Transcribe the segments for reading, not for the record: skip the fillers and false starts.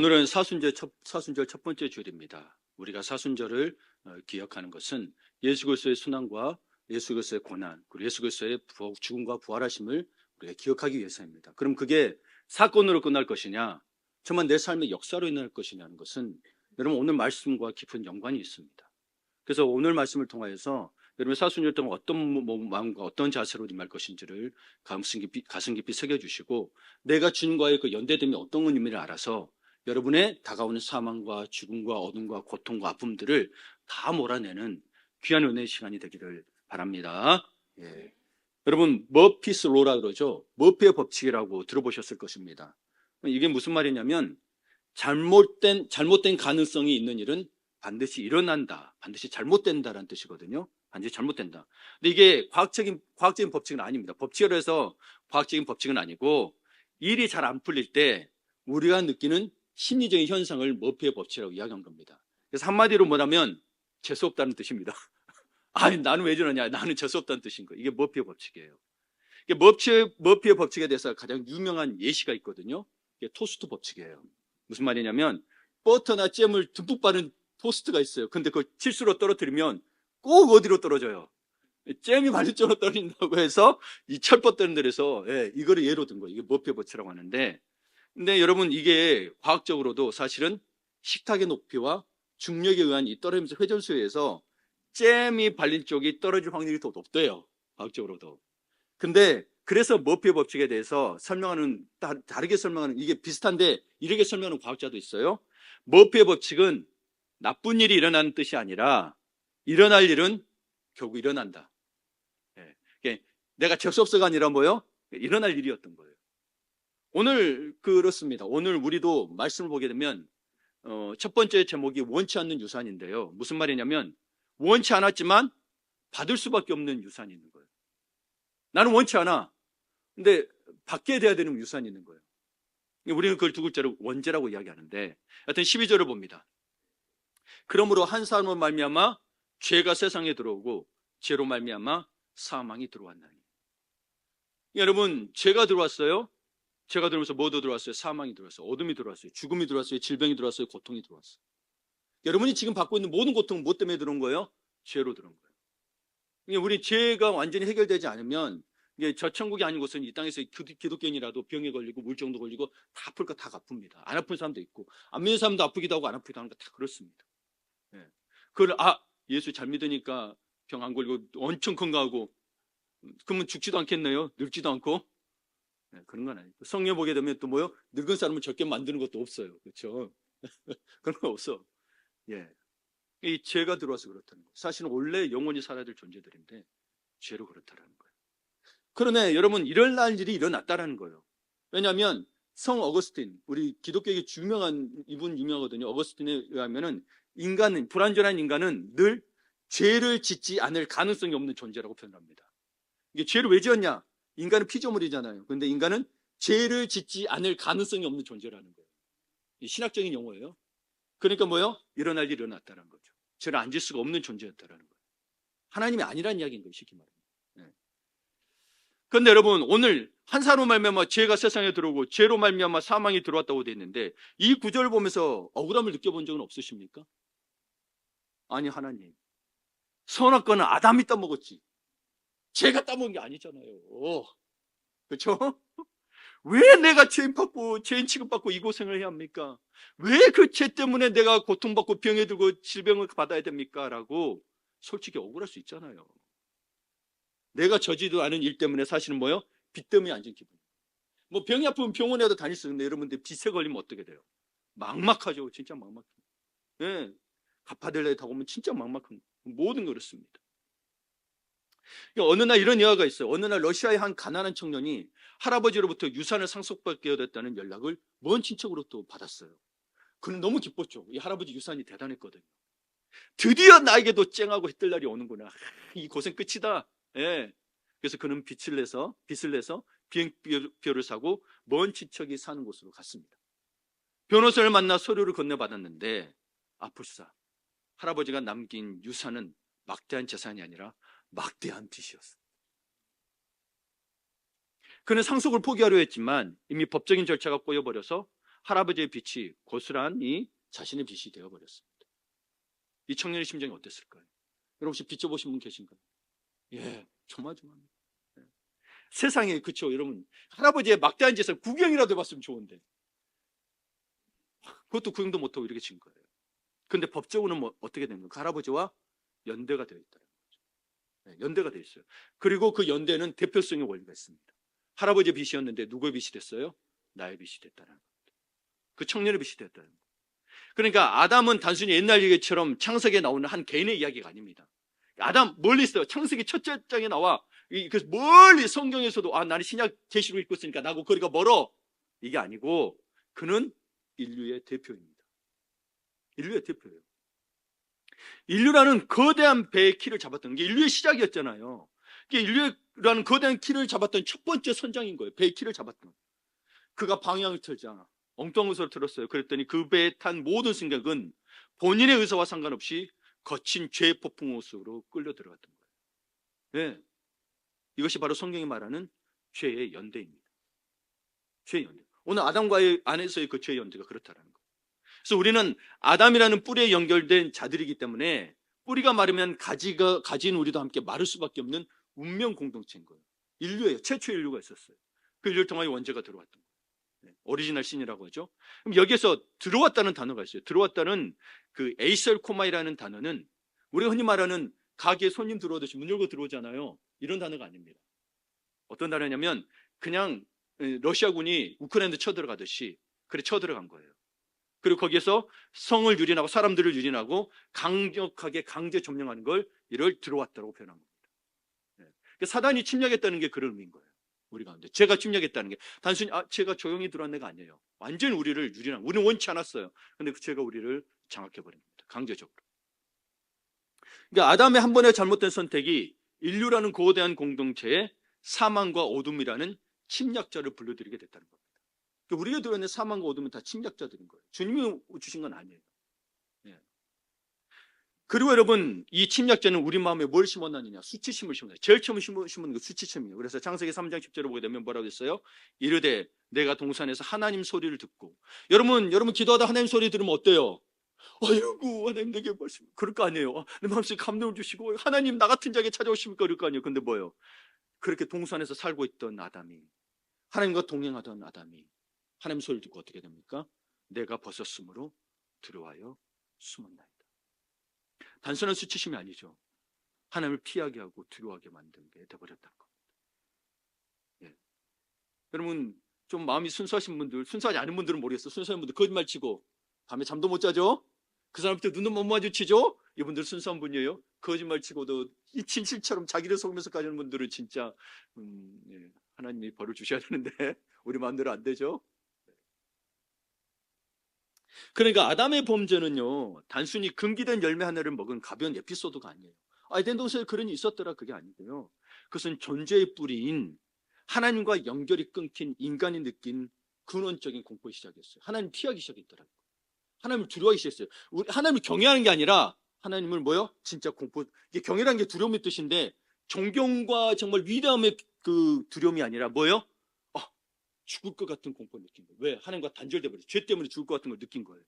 오늘은 사순절 첫 번째 주일입니다. 우리가 사순절을 기억하는 것은 예수 그리스도의 순환과 예수 그리스도의 고난, 그리고 예수 그리스도의 죽음과 부활하심을 우리가 기억하기 위해서입니다. 그럼 그게 사건으로 끝날 것이냐, 정말 내 삶의 역사로 일어날 것이냐는 것은 여러분 오늘 말씀과 깊은 연관이 있습니다. 그래서 오늘 말씀을 통하여서 여러분 사순절 동안 어떤 마음과 어떤 자세로 임할 것인지를 가슴 깊이 새겨주시고, 내가 주님과의 그 연대됨이 어떤 의미를 알아서 여러분의 다가오는 사망과 죽음과 어둠과 고통과 아픔들을 다 몰아내는 귀한 은혜의 시간이 되기를 바랍니다. 예. 여러분 머피스 로라 그러죠. 머피의 법칙이라고 들어보셨을 것입니다. 이게 무슨 말이냐면 잘못된 가능성이 있는 일은 반드시 일어난다, 반드시 잘못된다라는 뜻이거든요. 반드시 잘못된다. 근데 이게 과학적인 법칙은 아닙니다. 법칙으로 해서 과학적인 법칙은 아니고, 일이 잘 안 풀릴 때 우리가 느끼는 심리적인 현상을 머피의 법칙이라고 이야기한 겁니다. 그래서 한마디로 뭐냐면 재수 없다는 뜻입니다. 아니, 나는 왜 저러냐, 나는 재수 없다는 뜻인 거예요. 이게 머피의 법칙이에요. 이게 머피의 법칙에 대해서 가장 유명한 예시가 있거든요. 이게 토스트 법칙이에요. 무슨 말이냐면 버터나 잼을 듬뿍 바른 토스트가 있어요. 근데 그걸 실수로 떨어뜨리면 꼭 어디로 떨어져요? 잼이 바른 쪽으로 떨어진다고 해서 이 철버터들에서 이거를 예로 든 거예요. 이게 머피의 법칙이라고 하는데, 근데 여러분 이게 과학적으로도 사실은 식탁의 높이와 중력에 의한 이 떨어지면서 회전수에 의해서 잼이 발린 쪽이 떨어질 확률이 더 높대요. 과학적으로도. 근데 그래서 머피의 법칙에 대해서 다르게 설명하는, 이게 비슷한데 이렇게 설명하는 과학자도 있어요. 머피의 법칙은 나쁜 일이 일어나는 뜻이 아니라 일어날 일은 결국 일어난다. 내가 재수없어가 아니라 뭐요? 일어날 일이었던 거예요. 오늘 그렇습니다. 오늘 우리도 말씀을 보게 되면 첫 번째 제목이 원치 않는 유산인데요. 무슨 말이냐면 원치 않았지만 받을 수밖에 없는 유산이 있는 거예요. 나는 원치 않아. 근데 받게 돼야 되는 유산이 있는 거예요. 우리는 그걸 두 글자로 원죄라고 이야기하는데, 하여튼 12절을 봅니다. 그러므로 한 사람으로 말미암아 죄가 세상에 들어오고 죄로 말미암아 사망이 들어왔나니. 여러분, 죄가 들어왔어요. 죄가 들어오면서 뭐도 들어왔어요? 사망이 들어왔어요. 어둠이 들어왔어요. 죽음이 들어왔어요. 질병이 들어왔어요. 고통이 들어왔어요. 여러분이 지금 받고 있는 모든 고통은 뭐 때문에 들어온 거예요? 죄로 들어온 거예요. 우리 죄가 완전히 해결되지 않으면 이게 저 천국이 아닌 곳은 이 땅에서 기독교인이라도 병에 걸리고 물정도 걸리고 다 아플 거 다 아픕니다. 안 아픈 사람도 있고 안 믿는 사람도 아프기도 하고 안 아프기도 하는 거 다 그렇습니다. 그걸 예수 잘 믿으니까 병 안 걸리고 엄청 건강하고 그러면 죽지도 않겠네요. 늙지도 않고. 그런 건 아니고, 성경 보게 되면 또 뭐요? 늙은 사람을 적게 만드는 것도 없어요. 그렇죠? 그런 거 없어. 이 죄가 들어와서 그렇다는 거예요. 사실은 원래 영원히 살아야 될 존재들인데 죄로 그렇다라는 거예요. 그러네, 여러분, 일어날 일이 일어났다라는 거예요. 왜냐하면 성 어거스틴, 우리 기독교의 이분 유명하거든요. 어거스틴에 의하면은 불완전한 인간은 늘 죄를 짓지 않을 가능성이 없는 존재라고 표현합니다. 이게 죄를 왜 지었냐? 인간은 피조물이잖아요. 그런데 인간은 죄를 짓지 않을 가능성이 없는 존재라는 거예요. 신학적인 용어예요. 그러니까 뭐요? 일어날 일이 일어났다는 거죠. 죄를 안 질 수가 없는 존재였다라는 거예요. 하나님이 아니란 이야기인 거예요, 쉽게 말하면. 그런데 여러분, 오늘 한 사람으로 말미암아 죄가 세상에 들어오고 죄로 말미암아 사망이 들어왔다고 되어 있는데, 이 구절을 보면서 억울함을 느껴본 적은 없으십니까? 아니, 하나님, 선악과는 아담이 따먹었지 죄가 따먹은 게 아니잖아요. 그렇죠? 왜 내가 죄인 취급받고 이 고생을 해야 합니까? 왜 그 죄 때문에 내가 고통받고 병에 들고 질병을 받아야 됩니까? 라고 솔직히 억울할 수 있잖아요. 내가 저지도 않은 일 때문에 사실은 뭐요? 빚 때문에 앉은 기분. 뭐 병이 아프면 병원에도 다닐 수 있는데 여러분들 빚에 걸리면 어떻게 돼요? 막막하죠. 진짜 막막해요. 갚아들려고 하고 오면 진짜 막막한 모든 그렇습니다. 어느 날 이런 예화가 있어요. 어느 날 러시아의 한 가난한 청년이 할아버지로부터 유산을 상속받게 됐다는 연락을 먼 친척으로부터 받았어요. 그는 너무 기뻤죠. 이 할아버지 유산이 대단했거든요. 드디어 나에게도 쨍하고 해뜰 날이 오는구나. 이 고생 끝이다. 그래서 그는 빚을 내서 비행표를 사고 먼 친척이 사는 곳으로 갔습니다. 변호사를 만나 서류를 건네받았는데 아플싸 할아버지가 남긴 유산은 막대한 재산이 아니라 막대한 빚이었어요. 그는 상속을 포기하려 했지만 이미 법적인 절차가 꼬여버려서 할아버지의 빛이 고스란히 자신의 빛이 되어버렸습니다. 이 청년의 심정이 어땠을까요? 여러분 혹시 비춰보신 분 계신가요? 예, 조마조마합니다. 예. 세상에, 그쵸 여러분, 할아버지의 막대한 짓을 구경이라도 해봤으면 좋은데 그것도 구경도 못하고 이렇게 진 거예요. 근데 법적으로는 뭐 어떻게 되는 거예요? 그 할아버지와 연대가 되어 있다는 거죠. 네, 연대가 되어 있어요. 그리고 그 연대는 대표성의 원리가 있습니다. 할아버지의 빚이었는데 누구의 빚이 됐어요? 나의 빚이 됐다는 거예요. 그 청년의 빚이 됐다는 거예요. 그러니까 아담은 단순히 옛날 얘기처럼 창세기에 나오는 한 개인의 이야기가 아닙니다. 아담 멀리 있어요. 창세기 첫째 장에 나와. 그래서 멀리 성경에서도 나는 신약 계시록 읽고 있으니까 나하고 거리가 멀어. 이게 아니고 그는 인류의 대표입니다. 인류의 대표예요. 인류라는 거대한 배의 키를 잡았던 게 인류의 시작이었잖아요. 인류라는 거대한 키를 잡았던 첫 번째 선장인 거예요. 배의 키를 잡았던. 그가 방향을 틀자 엉뚱한 것을 들었어요. 그랬더니 그 배에 탄 모든 승객은 본인의 의사와 상관없이 거친 죄의 폭풍 속으로 끌려 들어갔던 거예요. 네. 이것이 바로 성경이 말하는 죄의 연대입니다. 죄의 연대. 오늘 아담과의 안에서의 그 죄의 연대가 그렇다는 거예요. 그래서 우리는 아담이라는 뿌리에 연결된 자들이기 때문에 뿌리가 마르면 가지인 우리도 함께 마를 수밖에 없는 운명 공동체인 거예요. 인류예요. 최초의 인류가 있었어요. 그 인류를 통하여 원죄가 들어왔던 거예요. 네, 오리지널 신이라고 하죠. 그럼 여기에서 들어왔다는 단어가 있어요. 들어왔다는 그 에이셀 코마이라는 단어는 우리가 흔히 말하는 가게에 손님 들어오듯이 문 열고 들어오잖아요. 이런 단어가 아닙니다. 어떤 단어냐면 그냥 러시아군이 우크라이나에 쳐들어가듯이 그래 쳐들어간 거예요. 그리고 거기에서 성을 유린하고 사람들을 유린하고 강력하게 강제 점령하는 걸 이를 들어왔다고 표현한 겁니다. 네. 그러니까 사단이 침략했다는 게 그런 의미인 거예요. 우리 가운데 죄가 침략했다는 게 단순히 죄가 조용히 들어온 애가 아니에요. 완전히 우리를 유린한, 우리는 원치 않았어요. 근데 그 죄가 우리를 장악해버린 겁니다. 강제적으로. 그러니까 아담의 한 번의 잘못된 선택이 인류라는 거대한 공동체에 사망과 어둠이라는 침략자를 불러들이게 됐다는 겁니다. 그러니까 우리가 들어있는 사망과 어둠은 다 침략자들인 거예요. 주님이 주신 건 아니에요. 예. 그리고 여러분, 이 침략자는 우리 마음에 뭘 심어놨느냐? 수치심을 심어놨어요. 제일 처음 심은 게 수치심이에요. 그래서 창세기 3장 10절을 보게 되면 뭐라고 했어요? 이르되 내가 동산에서 하나님 소리를 듣고. 여러분 기도하다 하나님 소리 들으면 어때요? 아이고 하나님 내게 말씀, 그럴 거 아니에요. 내 마음속에 감동을 주시고 하나님 나 같은 자에게 찾아오십니까? 그럴 거 아니에요. 근데 뭐예요? 그렇게 동산에서 살고 있던 아담이, 하나님과 동행하던 아담이 하나님 소리를 듣고 어떻게 됩니까? 내가 벗었으므로 들어와요 숨었나이다. 단순한 수치심이 아니죠. 하나님을 피하게 하고 두려워하게 만든 게 돼버렸다는 겁니다. 예. 여러분 좀 마음이 순수하신 분들, 순수하지 않은 분들은 모르겠어요. 순수한 분들 거짓말 치고 밤에 잠도 못 자죠. 그 사람한테 눈도 못 마주치죠. 이분들 순수한 분이에요. 거짓말 치고도 이 진실처럼 자기를 속이면서 가는 분들은 진짜 예. 하나님이 벌을 주셔야 되는데 우리 마음대로 안 되죠. 그러니까 아담의 범죄는요 단순히 금기된 열매 하나를 먹은 가벼운 에피소드가 아니에요. 에덴 동산에 그런 일이 있었더라, 그게 아니고요. 그것은 존재의 뿌리인 하나님과 연결이 끊긴 인간이 느낀 근원적인 공포의 시작이었어요. 하나님 피하기 시작했더라고요. 하나님을 두려워하기 시작했어요. 하나님을 경외하는 게 아니라 하나님을 뭐요? 진짜 공포. 이게 경외라는 게 두려움의 뜻인데 존경과 정말 위대함의 그 두려움이 아니라 뭐요? 죽을 것 같은 공포를 느낀 거예요. 왜? 하나님과 단절돼 버렸어요. 죄 때문에 죽을 것 같은 걸 느낀 거예요.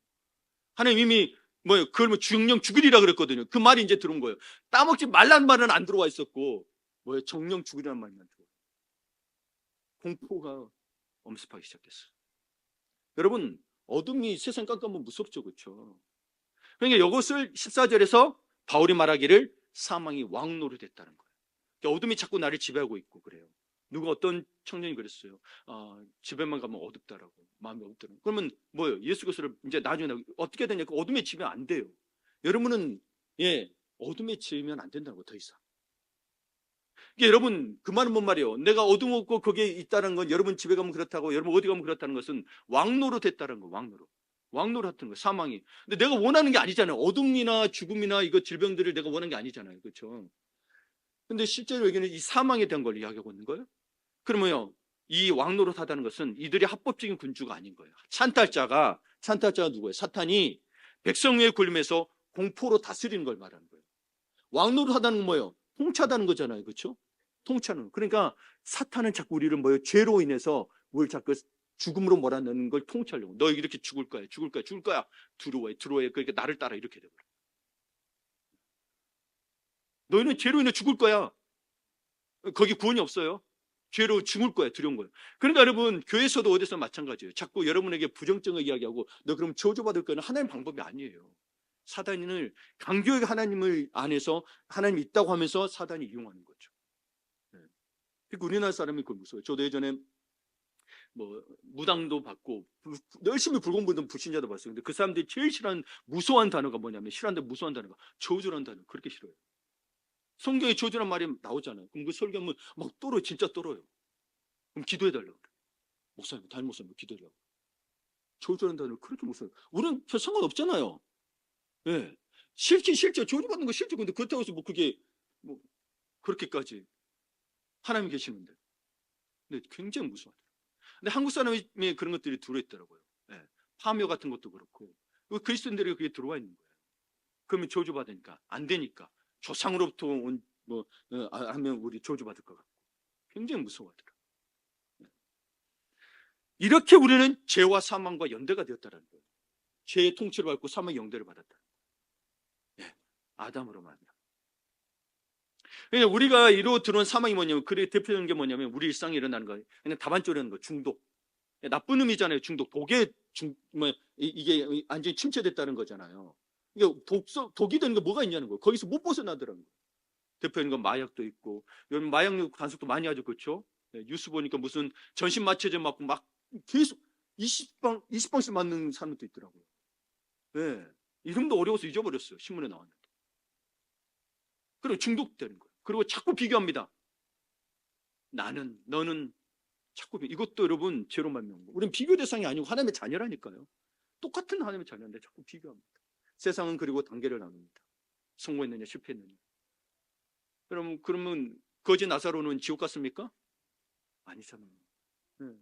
하나님 이미 뭐예요? 그러면 주영영 죽으리라 그랬거든요. 그 말이 이제 들어온 거예요. 따먹지 말란 말은 안 들어와 있었고 뭐예요? 정령 죽으리라는 말만 들어와. 공포가 엄습하기 시작했어요. 여러분 어둠이 세상 깜깜하면 무섭죠, 그렇죠? 그러니까 이것을 14절에서 바울이 말하기를 사망이 왕노로 됐다는 거예요. 그러니까 어둠이 자꾸 나를 지배하고 있고 그래요. 누가 어떤 청년이 그랬어요. 집에만 가면 어둡다라고, 마음이 어둡다라고. 그러면 뭐예요? 예수 그리스도를 이제 나중에 어떻게 되냐? 그 어둠에 지면 안 돼요. 여러분은 어둠에 지면 안 된다고 더 이상. 이게 여러분 그 말은 뭔 말이에요? 내가 어둠 없고 거기에 있다는 건 여러분 집에 가면 그렇다고, 여러분 어디 가면 그렇다는 것은 왕노로 됐다는 거, 왕노로 했던 거, 사망이. 근데 내가 원하는 게 아니잖아요. 어둠이나 죽음이나 이거 질병들을 내가 원하는 게 아니잖아요, 그렇죠? 근데 실제로 여기는 이 사망에 대한 걸 이야기하고 있는 거예요. 그러면요, 이 왕노릇하다는 것은 이들이 합법적인 군주가 아닌 거예요. 찬탈자가 누구예요? 사탄이 백성 위에 굴림해서 공포로 다스리는 걸 말하는 거예요. 왕노릇하다는 건 뭐예요? 통치하다는 거잖아요, 그렇죠? 통치하는. 그러니까 사탄은 자꾸 우리를 뭐예요? 죄로 인해서 뭘 자꾸 죽음으로 몰아넣는 걸 통치하려고. 너 이렇게 죽을 거야, 죽을 거야, 죽을 거야. 두려워해. 그러니까 나를 따라 이렇게 돼버려. 너희는 죄로 인해 죽을 거야. 거기 구원이 없어요. 죄로 죽을 거야. 두려운 거예요. 그러니까 여러분, 교회에서도 어디서 마찬가지예요. 자꾸 여러분에게 부정적인 이야기하고 너 그럼 저주받을 거는 하나님 방법이 아니에요. 사단을 강교하게 하나님을 안에서 하나님이 있다고 하면서 사단이 이용하는 거죠. 그러니까 우리나라 사람이 그걸 무서워요. 저도 예전에 무당도 받고 열심히 불공부든 불신자도 봤어요. 근데 그 사람들이 제일 싫어하는 무서워한 단어가 뭐냐면, 싫어하는데 무서워한 단어가 저주라는 단어. 그렇게 싫어요. 성경에 저주란 말이 나오잖아요. 그럼 그 설교하면 막 떨어요. 진짜 떨어요. 그럼 기도해달라고 그래요. 목사님, 담임 목사님 기도해달라고. 저주라는 단어를 그렇게 무서워요. 우리는 별 상관없잖아요. 예. 싫죠. 저주받는 거 싫죠. 근데 그렇다고 해서 그게 그렇게까지 하나님 계시는데. 근데 굉장히 무서워요. 근데 한국 사람이 그런 것들이 들어있더라고요. 예. 파묘 같은 것도 그렇고. 그리스도인들이 그게 들어와 있는 거예요. 그러면 저주받으니까, 안 되니까. 조상으로부터 하면 우리 저주받을 것 같고. 굉장히 무서워하더라고요. 예. 이렇게 우리는 죄와 사망과 연대가 되었다는 거예요. 죄의 통치를 받고 사망의 영대를 받았다. 예. 아담으로 말이야. 우리가 이로 들어온 사망이 뭐냐면, 그래 대표적인 게 뭐냐면, 우리 일상에 일어나는 거, 그냥 다반적이라는 거, 중독. 나쁜 의미잖아요. 중독. 이게 완전히 침체됐다는 거잖아요. 이게 독이 되는 게 뭐가 있냐는 거예요. 거기서 못 벗어나더라는 거예요. 대표적인 건 마약도 있고, 여러분 마약 단속도 많이 하죠. 그렇죠? 뉴스 보니까 무슨 전신 마취제 맞고 막 계속 20방씩 맞는 사람도 있더라고요. 네. 이름도 어려워서 잊어버렸어요. 신문에 나왔는데. 그리고 중독되는 거예요. 그리고 자꾸 비교합니다. 나는, 너는, 자꾸 이것도 여러분 죄로 말미암은 거예요. 우리는 비교 대상이 아니고 하나님의 자녀라니까요. 똑같은 하나님의 자녀인데 자꾸 비교합니다. 세상은 그리고 단계를 나눕니다. 성공했느냐 실패했느냐. 그러면 거지 나사로는 지옥 갔습니까? 아니잖아요. 네.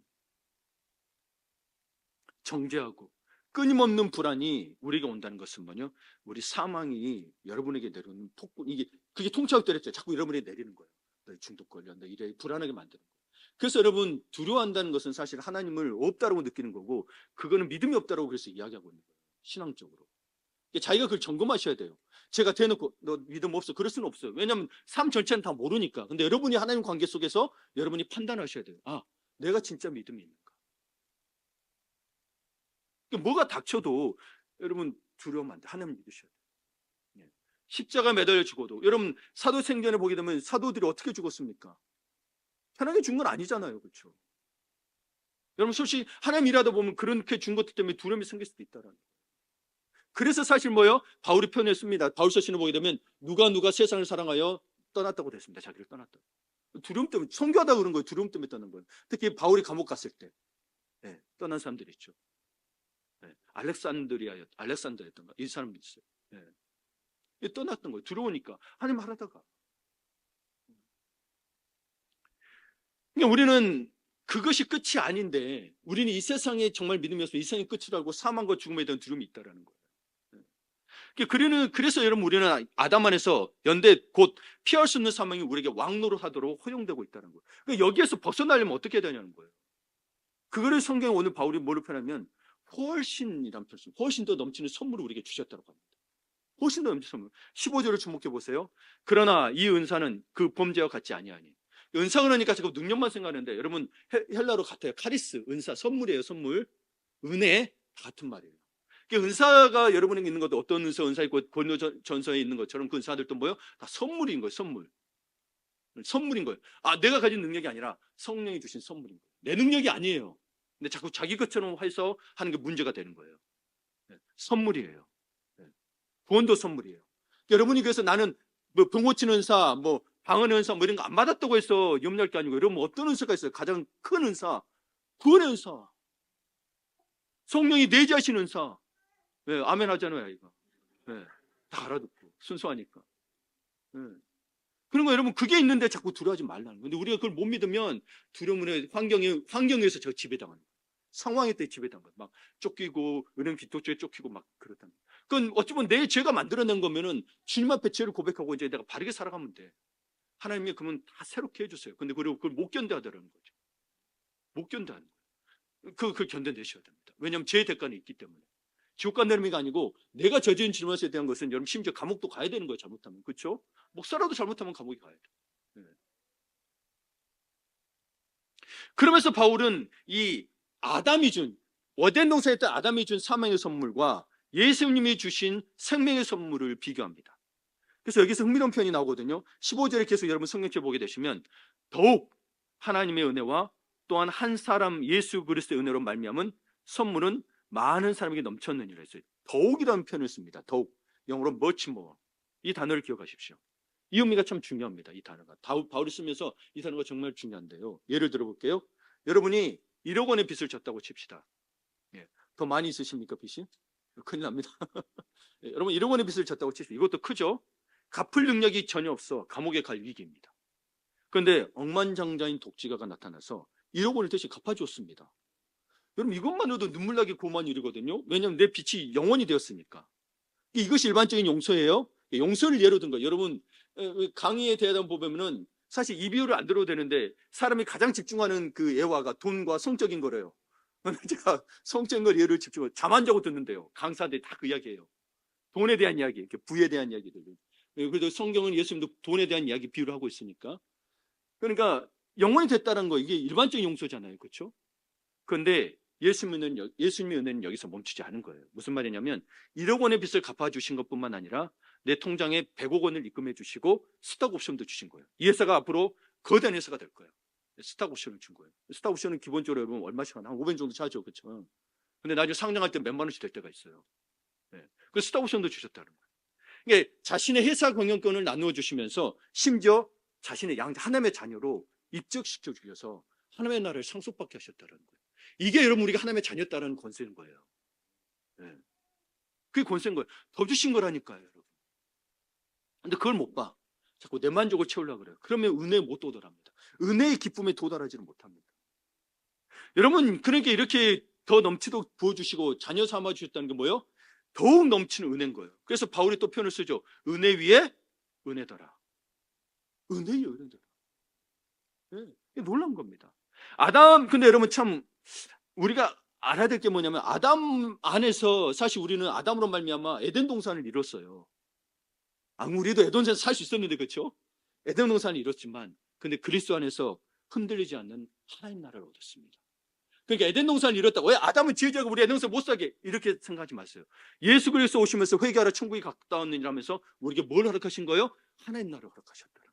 정죄하고 끊임없는 불안이 우리에게 온다는 것은 뭐냐? 우리 사망이 여러분에게 내려오는 폭군, 그게 통치하고 때렸죠. 자꾸 여러분에게 내리는 거예요. 너 중독 걸려, 너 이래 불안하게 만드는 거예요. 그래서 여러분 두려워한다는 것은 사실 하나님을 없다라고 느끼는 거고, 그거는 믿음이 없다라고 그래서 이야기하고 있는 거예요. 신앙적으로. 자기가 그걸 점검하셔야 돼요. 제가 대놓고 너 믿음 없어, 그럴 수는 없어요. 왜냐하면 삶 전체는 다 모르니까. 근데 여러분이 하나님 관계 속에서 여러분이 판단하셔야 돼요. 아, 내가 진짜 믿음이 있는가. 뭐가 닥쳐도 여러분 두려우면 안 돼. 하나님 믿으셔야 돼요. 십자가 매달려 죽어도, 여러분 사도행전에 보게 되면 사도들이 어떻게 죽었습니까? 편하게 죽은 건 아니잖아요. 그렇죠? 여러분 솔직히 하나님 일하다 보면 그렇게 죽은 것들 때문에 두려움이 생길 수도 있다라는 거예요. 그래서 사실 뭐예요? 바울이 표현했습니다. 바울 서신을 보게 되면 누가 세상을 사랑하여 떠났다고 됐습니다. 자기를 떠났다. 두려움 때문에, 선교하다 그런 거예요. 두려움 때문에 떠난 거예요. 특히 바울이 감옥 갔을 때 떠난 사람들이 있죠. 알렉산더였던가 이 사람도 있어요. 떠났던 거예요. 두려우니까 하나님 하라다가. 그러니까 우리는 그것이 끝이 아닌데, 우리는 이 세상에 정말 믿음이 없으면 이 세상이 끝이라고 사망과 죽음에 대한 두려움이 있다라는 거예요. 그래서 여러분 우리는 아담 안에서 연대 곧 피할 수 없는 사망이 우리에게 왕노릇하도록 허용되고 있다는 거예요. 그러니까 여기에서 벗어나려면 어떻게 해야 되냐는 거예요. 그거를 성경에 오늘 바울이 뭐를 표현하면 훨씬이란 표현, 훨씬 더 넘치는 선물을 우리에게 주셨다고 합니다. 훨씬 더 넘치는 선물. 15절을 주목해 보세요. 그러나 이 은사는 그 범죄와 같지 아니하니. 은사 그러니까 자꾸 능력만 생각하는데, 여러분 헬라로 같아요. 카리스, 은사, 선물이에요. 선물, 은혜, 같은 말이에요. 은사가 여러분에게 있는 것도 어떤 은사 있고 고린도전서에 있는 것처럼 그 은사들도 뭐예요? 다 선물인 거예요. 선물인 거예요. 내가 가진 능력이 아니라 성령이 주신 선물인 거예요. 내 능력이 아니에요. 근데 자꾸 자기 것처럼 해서 하는 게 문제가 되는 거예요. 선물이에요. 구원도 선물이에요. 여러분이 그래서 나는 병 고치는 은사, 방언의 은사 이런 거 안 받았다고 해서 염려할 게 아니고, 여러분 어떤 은사가 있어요? 가장 큰 은사, 구원의 은사, 성령이 내재하시는 은사. 아멘 하잖아요, 아이가. 다 알아듣고 순수하니까. 그런 거 여러분 그게 있는데 자꾸 두려워하지 말라는 거예요. 근데 우리가 그걸 못 믿으면 두려움에 환경에서 저 지배당하는 거예요. 상황에 때 지배당한 거예요. 막 쫓기고, 은행 빚도죄에 쫓기고 막 그렇다는 거예요. 그건 어찌 보면 내 죄가 만들어낸 거면은 주님 앞에 죄를 고백하고 이제 내가 바르게 살아가면 돼. 하나님이 그러면 다 새롭게 해주세요. 근데 그걸 못 견뎌하더라는 거죠. 못 견뎌하는 거예요. 그걸 견뎌내셔야 됩니다. 왜냐하면 죄의 대가는 있기 때문에. 지옥 간다는 의미가 아니고 내가 저지른 잘못에 대한 것은 여러분 심지어 감옥도 가야 되는 거예요. 잘못하면. 그렇죠? 목사라도 잘못하면 감옥에 가야 돼요. 네. 그러면서 바울은 이 아담이 준 어덴 동산에 있던 아담이 준 사망의 선물과 예수님이 주신 생명의 선물을 비교합니다. 그래서 여기서 흥미로운 표현이 나오거든요. 15절에 계속 여러분 성경책 보게 되시면 더욱 하나님의 은혜와 또한 한 사람 예수 그리스도의 은혜로 말미암은 선물은 많은 사람에게 넘쳤느니라 했어요. 더욱이라는 표현을 씁니다. 더욱. 영어로 much more. 이 단어를 기억하십시오. 이 의미가 참 중요합니다. 이 단어가. 바울이 쓰면서 이 단어가 정말 중요한데요. 예를 들어볼게요. 여러분이 1억 원의 빚을 졌다고 칩시다. 예. 더 많이 있으십니까, 빚이? 큰일 납니다. 예. 여러분 1억 원의 빚을 졌다고 칩시다. 이것도 크죠? 갚을 능력이 전혀 없어 감옥에 갈 위기입니다. 그런데 억만장자인 독지가가 나타나서 1억 원을 대신 갚아줬습니다. 여러분 이것만으로도 눈물나게 고마운 일이거든요. 왜냐하면 내 빚이 영원이 되었으니까. 이것이 일반적인 용서예요. 용서를 예로 든 거예요. 여러분 강의에 대하다 보면은 사실 이 비유를 안 들어도 되는데 사람이 가장 집중하는 그 예화가 돈과 성적인 거래요. 제가 성적인 걸 예를 집중하고 잠 안 자고 듣는데요. 강사들이 다 그 이야기예요. 돈에 대한 이야기, 부에 대한 이야기들. 그래도 성경은 예수님도 돈에 대한 이야기 비유를 하고 있으니까. 그러니까 영원히 됐다는 거 이게 일반적인 용서잖아요. 그렇죠? 그런데 예수님의 은혜는 여기서 멈추지 않은 거예요. 무슨 말이냐면 1억 원의 빚을 갚아주신 것뿐만 아니라 내 통장에 100억 원을 입금해 주시고 스탁 옵션도 주신 거예요. 이 회사가 앞으로 거대한 회사가 될 거예요. 스탁 옵션을 준 거예요. 스탁 옵션은 기본적으로 여러분 얼마씩 하나? 한 500 정도 차죠. 그렇죠? 근데 나중에 상장할 때 몇만 원씩 될 때가 있어요. 네. 그 스탁 옵션도 주셨다는 거예요. 그러니까 자신의 회사 경영권을 나누어 주시면서 심지어 자신의 하나님의 자녀로 입적시켜 주셔서 하나님의 나라를 상속받게 하셨다는 거예요. 이게 여러분 우리가 하나님의 자녀였다는 권세인 거예요. 네. 그게 권세인 거예요. 더 주신 거라니까요, 여러분. 근데 그걸 못 봐. 자꾸 내 만족을 채우려고 그래요. 그러면 은혜에 못 도달합니다. 은혜의 기쁨에 도달하지는 못합니다. 여러분, 그러니까 이렇게 더 넘치도록 부어주시고 자녀 삼아 주셨다는 게 뭐예요? 더욱 넘치는 은혜인 거예요. 그래서 바울이 또 표현을 쓰죠. 은혜 위에 은혜더라. 은혜요, 은혜더라. 네, 놀라운 겁니다. 근데 여러분 참 우리가 알아야 될 게 뭐냐면 아담 안에서 사실 우리는 아담으로 말미암아 에덴 동산을 이뤘어요. 우리도 에덴 동산에서 살 수 있었는데 그렇죠? 에덴 동산을 이뤘지만 근데 그리스도 안에서 흔들리지 않는 하나님 나라를 얻었습니다. 그러니까 에덴 동산을 이뤘다고 왜 아담은 지혜자고 우리 에덴 동산 못 살게 이렇게 생각하지 마세요. 예수 그리스도 오시면서 회개하라 천국이 가까웠느니라면서 우리에게 뭘 허락하신 거예요? 하나님 나라를 허락하셨다는 거예요.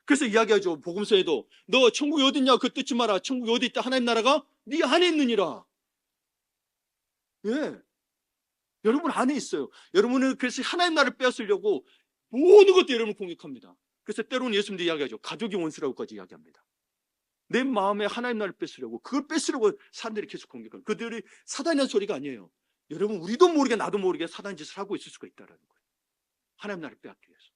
그래서 이야기하죠. 복음서에도 너 천국이 어디 있냐 그거 듣지 마라. 천국이 어디 있다 하나님 나라가 네 안에 있느니라. 예, 여러분 안에 있어요. 여러분은 그래서 하나님 나라를 빼앗으려고 모든 것도 여러분을 공격합니다. 그래서 때로는 예수님도 이야기하죠. 가족이 원수라고까지 이야기합니다. 내 마음에 하나님 나라를 뺏으려고 그걸 뺏으려고 사람들이 계속 공격합니다. 그들이 사단이라는 소리가 아니에요. 여러분 우리도 모르게 나도 모르게 사단 짓을 하고 있을 수가 있다는 거예요. 하나님 나라를 빼앗기 위해서.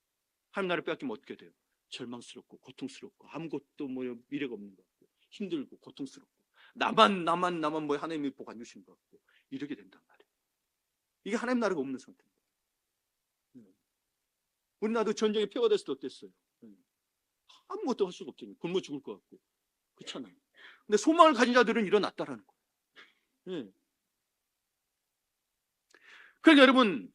하나님 나라를 빼앗기면 어떻게 돼요? 절망스럽고 고통스럽고 아무것도 미래가 없는 것 같고 힘들고 고통스럽고 나만 하나님이 복 안 주시는 것 같고 이렇게 된단 말이에요. 이게 하나님 나라가 없는 상태입니다. 우리 나도 전쟁에 표가 됐을 때 어땠어요? 아무것도 할 수가 없잖아요. 굶어 죽을 것 같고 그렇잖아요. 근데 소망을 가진 자들은 일어났다라는 거예요. 그러니까 여러분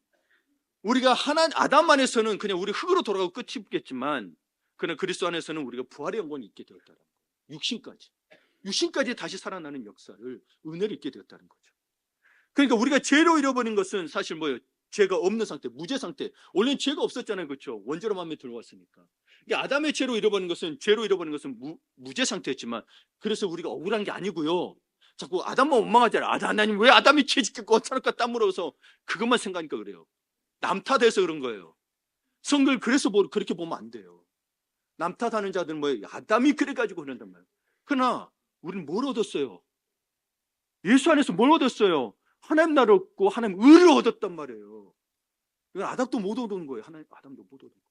우리가 아담 안에서는 그냥 우리 흙으로 돌아가고 끝이 없겠지만 그러나 그리스도 안에서는 우리가 부활의 영광이 있게 되었다는 거예요. 육신까지 다시 살아나는 역사를 은혜를 있게 되었다는 거죠. 그러니까 우리가 죄로 잃어버린 것은 사실 뭐예요? 죄가 없는 상태, 무죄 상태. 원래는 죄가 없었잖아요. 그렇죠? 원죄로 마음에 들어왔으니까. 그러니까 아담의 죄로 잃어버린 것은 무죄 상태였지만 그래서 우리가 억울한 게 아니고요. 자꾸 아담만 원망하잖아요. 하나님 왜 아담이 죄 짓겠고 어쩌니까 땀 흘어서 그것만 생각하니까 그래요. 남 탓해서 그런 거예요. 성경을 그래서 그렇게 보면 안 돼요. 남 탓하는 자들은 뭐예요? 아담이 그래가지고 그런단 말이에요. 그러나 우리는 뭘 얻었어요? 예수 안에서 뭘 얻었어요? 하나님 나라를 얻고 하나님 의를 얻었단 말이에요. 이건 아담도 못 얻은 거예요. 아담도 못 얻은 거예요.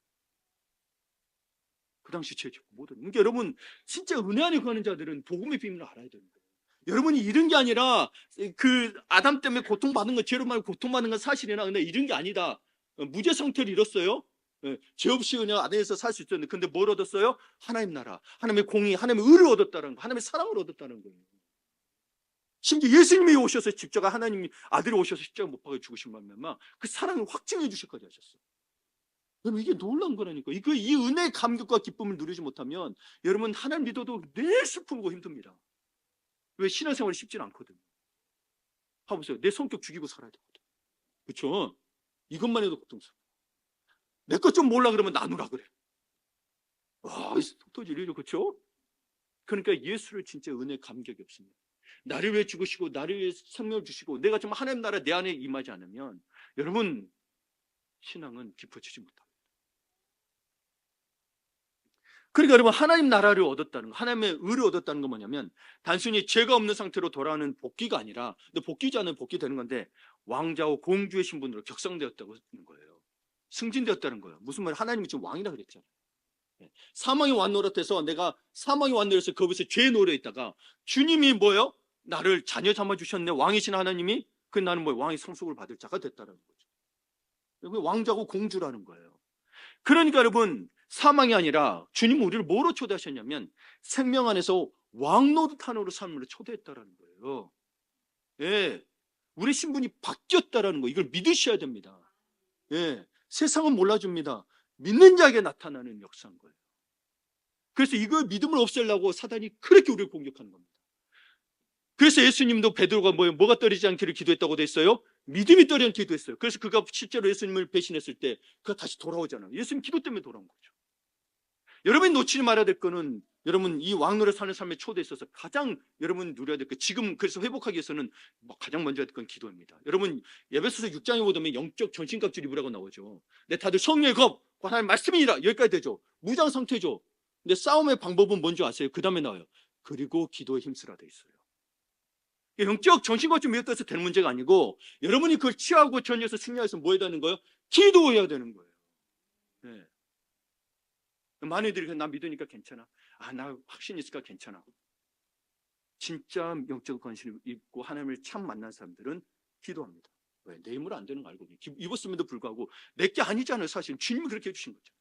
그 당시 죄 짓고 못 얻은 거예요. 그러니까 여러분 진짜 은혜 안에 거하는 자들은 복음의 비밀을 알아야 되는 거예요. 여러분이 잃은 게 아니라 그 아담 때문에 고통받은 건 죄로 말고 고통받는 건 사실이나 근데 잃은 게 아니다. 무죄 상태를 잃었어요. 죄 없이 그냥 아담에서 살 수 있었는데 근데 뭘 얻었어요? 하나님 나라, 하나님의 공의, 하나님의 의를 얻었다는 거, 하나님의 사랑을 얻었다는 거예요. 심지어 예수님이 오셔서 십자가, 하나님이 아들이 오셔서 십자가 못 박아 죽으신 말미암아 그 사랑을 확증해 주실까지 하셨어요. 여러분, 이게 놀라운 거라니까. 이 은혜의 감격과 기쁨을 누리지 못하면 여러분, 하나님 믿어도 늘 슬프고 힘듭니다. 왜? 신앙생활이 쉽지는 않거든요. 봐보세요. 내 성격 죽이고 살아야 되거든. 그렇죠? 이것만 해도 고통스러워. 내 것 좀 몰라 그러면 나누라 그래. 와, 속 터지죠. 그렇죠? 그러니까 예수를 진짜 은혜의 감격이 없습니다. 나를 위해 죽으시고 나를 위해 생명을 주시고 내가 정말 하나님 나라 내 안에 임하지 않으면 여러분, 신앙은 깊어지지 못합니다. 그러니까 여러분, 하나님 나라를 얻었다는 거, 하나님의 의를 얻었다는 건 뭐냐면 단순히 죄가 없는 상태로 돌아오는 복귀가 아니라, 근데 복귀지 않으면 복귀되는 건데, 왕자와 공주의 신분으로 격상되었다고 하는 거예요. 승진되었다는 거예요. 무슨 말이에요? 하나님이 지금 왕이라 그랬잖아요. 사망의 왕노릇해서 내가 사망의 왕노릇에서 거기서 죄에 놓여 있다가 주님이 뭐예요? 나를 자녀 삼아 주셨네. 왕이신 하나님이, 그 나는 뭐 왕의 상속을 받을 자가 됐다는 거죠. 여기 왕자고 공주라는 거예요. 그러니까 여러분, 사망이 아니라 주님은 우리를 뭐로 초대하셨냐면 생명 안에서 왕노릇한으로 삶으로 초대했다라는 거예요. 예, 우리 신분이 바뀌었다라는 거, 이걸 믿으셔야 됩니다. 예, 세상은 몰라줍니다. 믿는 자에게 나타나는 역사인 거예요. 그래서 이걸 믿음을 없애려고 사단이 그렇게 우리를 공격하는 겁니다. 그래서 예수님도 베드로가 뭐가 떨어지지 않기를 기도했다고 돼 있어요? 믿음이 떨어지는 기도했어요. 그래서 그가 실제로 예수님을 배신했을 때 그가 다시 돌아오잖아요. 예수님 기도 때문에 돌아온 거죠. 여러분이 놓치지 말아야 될 거는, 여러분 이 왕노릇 사는 삶의 초대에 있어서 가장 여러분 누려야 될 거, 지금 그래서 회복하기 위해서는 가장 먼저 해야 될 건 기도입니다. 여러분, 에베소서 6장에 보면 영적 전신갑주를 입으라고 나오죠. 근데 다들 성령의 검, 하나님 말씀이니라, 여기까지 되죠. 무장 상태죠. 근데 싸움의 방법은 뭔지 아세요? 그 다음에 나와요. 그리고 기도에 힘쓰라 돼 있어요. 영적 정신건축 미역돼서 되는 문제가 아니고, 여러분이 그걸 취하고 전혀서 승리해서 뭐 해야 되는 거예요? 기도해야 되는 거예요. 네. 많이들이 나 믿으니까 괜찮아. 나 확신 있으니까 괜찮아. 진짜 영적 관심을 입고 하나님을 참 만난 사람들은 기도합니다. 왜? 내 힘으로 안 되는 거 알고 입었음에도 불구하고 내게 아니잖아요. 사실 주님이 그렇게 해주신 거잖아요.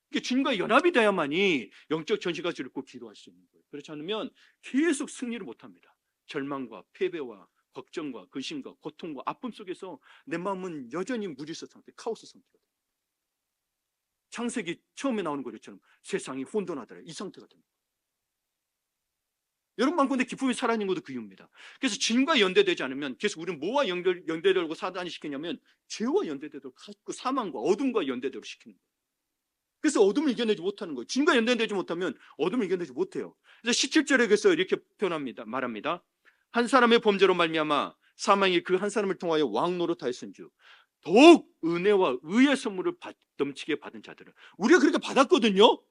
그러니까 주님과 연합이 돼야만이 영적 전시가지를 입고 기도할 수 있는 거예요. 그렇지 않으면 계속 승리를 못합니다. 절망과 패배와 걱정과 근심과 고통과 아픔 속에서 내 마음은 여전히 무질서 상태, 카오스 상태가 돼요. 창세기 처음에 나오는 것처럼 세상이 혼돈하더라, 이 상태가 됩니다. 여러분 마음가운데 기쁨이 살아있는 것도 그 이유입니다. 그래서 주님과 연대되지 않으면 계속 우리는 뭐와 연대되고 사단이 시키냐면 죄와 연대되도록, 그 사망과 어둠과 연대되도록 시키는 거예요. 그래서 어둠을 이겨내지 못하는 거예요. 주님과 연대되지 못하면 어둠을 이겨내지 못해요. 그래서 17절에 그래서 이렇게 표현합니다. 말합니다. 한 사람의 범죄로 말미암아 사망이 그 한 사람을 통하여 왕노릇하였은즉 더욱 은혜와 의의 선물을 넘치게 받은 자들은, 우리가 그렇게 받았거든요.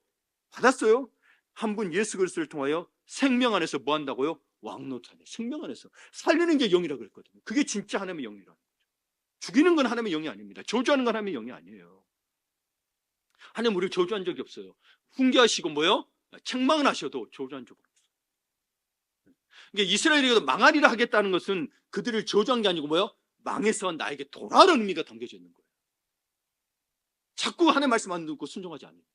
받았어요. 한 분 예수 그리스도를 통하여 생명 안에서 뭐 한다고요? 왕노릇하네. 생명 안에서 살리는 게 영이라고 그랬거든요. 그게 진짜 하나님의 영이라는 거죠. 죽이는 건 하나님의 영이 아닙니다. 저주하는 건 하나님의 영이 아니에요. 하나님 우리를 저주한 적이 없어요. 훈계하시고 뭐요? 책망을 하셔도 저주한 적은 없어요. 그러니까 이스라엘이 망하리라 하겠다는 것은 그들을 저주한 게 아니고 뭐요? 망해서 나에게 돌아오는 의미가 담겨져 있는 거예요. 자꾸 하나님의 말씀 안 듣고 순종하지 않으니까.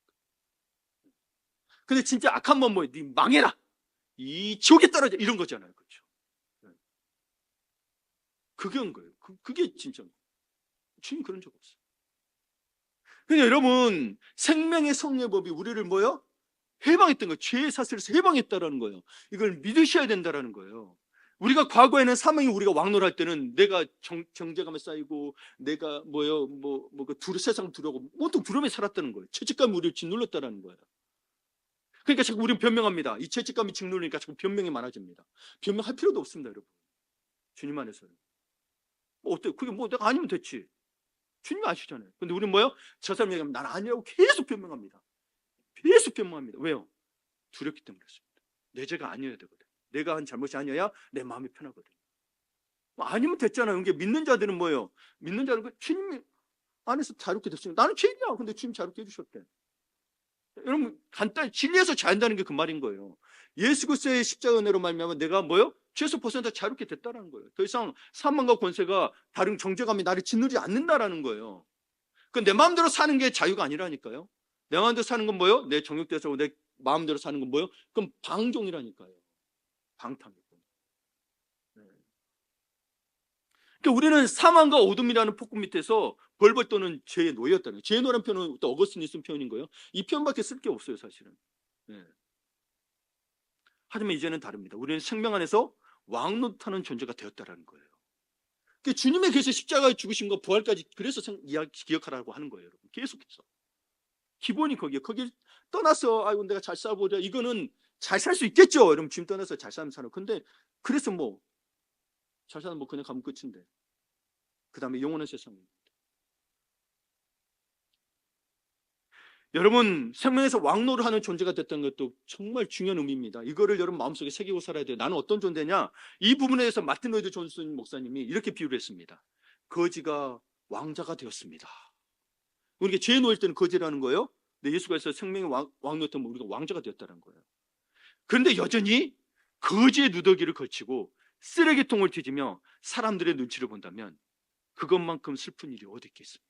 근데 진짜 악한 건 뭐예요? 네 망해라, 이 지옥에 떨어져, 이런 거잖아요. 그렇죠? 그게 온 거예요. 그게 진짜 주님 그런 적 없어요. 그러니까 여러분, 생명의 성례법이 우리를 뭐요? 해방했던 거예요. 죄의 사슬에서 해방했다라는 거예요. 이걸 믿으셔야 된다라는 거예요. 우리가 과거에는 사망이 우리가 왕노할 때는 내가 정죄감에 쌓이고 내가 그 세상 두려고 온통 두려움에 살았다는 거예요. 죄책감이 우리를 짓눌렀다라는 거예요. 그러니까 자꾸 우리는 변명합니다. 이 죄책감이 짓누르니까 자꾸 변명이 많아집니다. 변명할 필요도 없습니다, 여러분. 주님 안에서는. 어때? 그게 내가 아니면 됐지. 주님이 아시잖아요. 근데 우리는 뭐예요? 저 사람 얘기하면 난 아니라고 계속 변명합니다. 계속 변명합니다. 왜요? 두렵기 때문에 그렇습니다. 내 죄가 아니어야 되거든. 내가 한 잘못이 아니어야 내 마음이 편하거든. 아니면 됐잖아요. 이게 믿는 자들은 뭐예요? 믿는 자들은 주님 안에서 자유롭게 됐으니까 나는 죄인이야. 근데 주님 자유롭게 해주셨대. 여러분, 간단히 진리에서 자유한다는 게 그 말인 거예요. 예수 그리스도의 십자가 은혜로 말미암아 내가 뭐예요? 죄에서 벗어나 자유롭게 됐다는 거예요. 더 이상 사망과 권세가 다른 정죄감이 나를 짓누르지 않는다라는 거예요. 내 마음대로 사는 게 자유가 아니라니까요. 내 마음대로 사는 건 뭐예요? 내 정욕대로 내 마음대로 사는 건 뭐예요? 그럼 방종이라니까요. 방탕이고. 그러니까 우리는 사망과 어둠이라는 폭군 밑에서 벌벌 떠는 죄의 노예였다는 거예요. 죄의 노란 표현은 또 어거스틴이 쓴 표현인 거예요. 이 표현밖에 쓸 게 없어요, 사실은. 네. 하지만 이제는 다릅니다. 우리는 생명 안에서 왕노릇하는 존재가 되었다라는 거예요. 그러니까 주님의 그래서 십자가의 죽으심과 부활까지 그래서 기억하라고 하는 거예요, 여러분. 계속해서. 기본이 거기에. 거기 떠나서 아이고 내가 잘 살아보자. 이거는 잘 살 수 있겠죠. 여러분 주님 떠나서 잘 살면 살아. 근데 그래서 뭐 잘 살면 뭐 그냥 가면 끝인데. 그 다음에 영원한 세상입니다. 여러분 생명에서 왕노를 하는 존재가 됐다는 것도 정말 중요한 의미입니다. 이거를 여러분 마음속에 새기고 살아야 돼요. 나는 어떤 존재냐? 이 부분에 대해서 마틴 로이드 존슨 목사님이 이렇게 비유를 했습니다. 거지가 왕자가 되었습니다. 우리가 죄에 놓일 때는 거지라는 거예요. 근데 예수가 있어 생명의 왕노였던 우리가 왕자가 되었다는 거예요. 그런데 여전히 거지의 누더기를 걸치고 쓰레기통을 뒤지며 사람들의 눈치를 본다면 그것만큼 슬픈 일이 어디 있겠습니까?